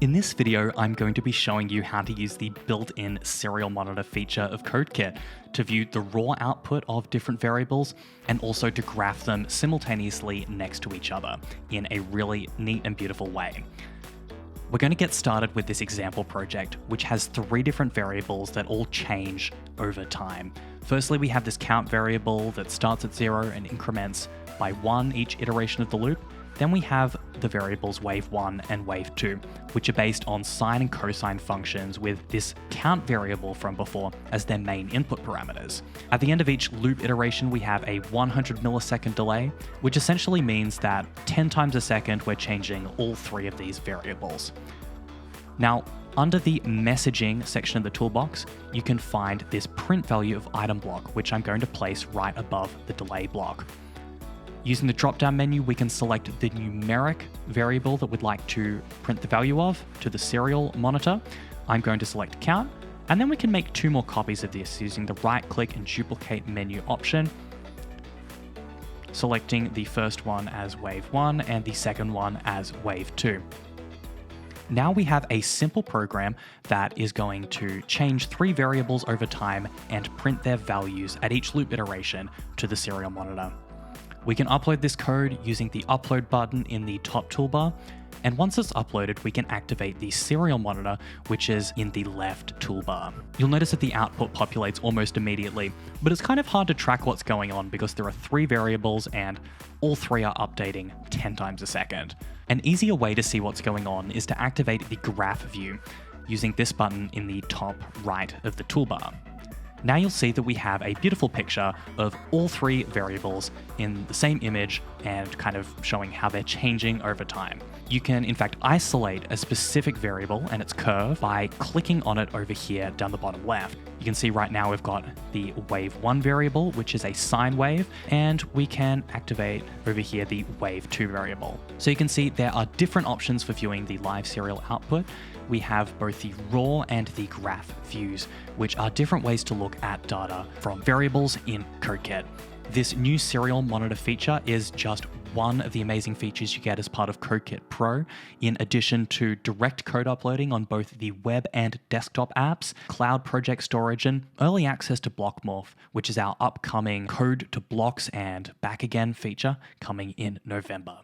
In this video, I'm going to be showing you how to use the built-in serial monitor feature of CodeKit to view the raw output of different variables and also to graph them simultaneously next to each other in a really neat and beautiful way. We're going to get started with this example project, which has 3 different variables that all change over time. Firstly, we have this count variable that starts at 0 and increments by 1 each iteration of the loop. Then we have the variables wave1 and wave2, which are based on sine and cosine functions with this count variable from before as their main input parameters. At the end of each loop iteration, we have a 100 millisecond delay, which essentially means that 10 times a second we're changing all 3 of these variables. Now, under the messaging section of the toolbox, you can find this print value of item block, which I'm going to place right above the delay block. Using the drop-down menu, we can select the numeric variable that we'd like to print the value of to the serial monitor. I'm going to select count, and then we can make 2 more copies of this using the right-click and duplicate menu option, selecting the first one as wave 1 and the second one as wave 2. Now we have a simple program that is going to change 3 variables over time and print their values at each loop iteration to the serial monitor. We can upload this code using the upload button in the top toolbar, and once it's uploaded, we can activate the serial monitor, which is in the left toolbar. You'll notice that the output populates almost immediately, but it's kind of hard to track what's going on because there are 3 variables and all 3 are updating 10 times a second. An easier way to see what's going on is to activate the graph view using this button in the top right of the toolbar. Now you'll see that we have a beautiful picture of all 3 variables in the same image and kind of showing how they're changing over time. You can in fact isolate a specific variable and its curve by clicking on it over here down the bottom left. You can see right now we've got the wave 1 variable, which is a sine wave, and we can activate over here the wave 2 variable. So you can see there are different options for viewing the live serial output. We have both the raw and the graph views, which are different ways to look at data from variables in CodeKit. This new serial monitor feature is just one of the amazing features you get as part of CodeKit Pro, in addition to direct code uploading on both the web and desktop apps, cloud project storage, and early access to BlockMorph, which is our upcoming code to blocks and back again feature coming in November.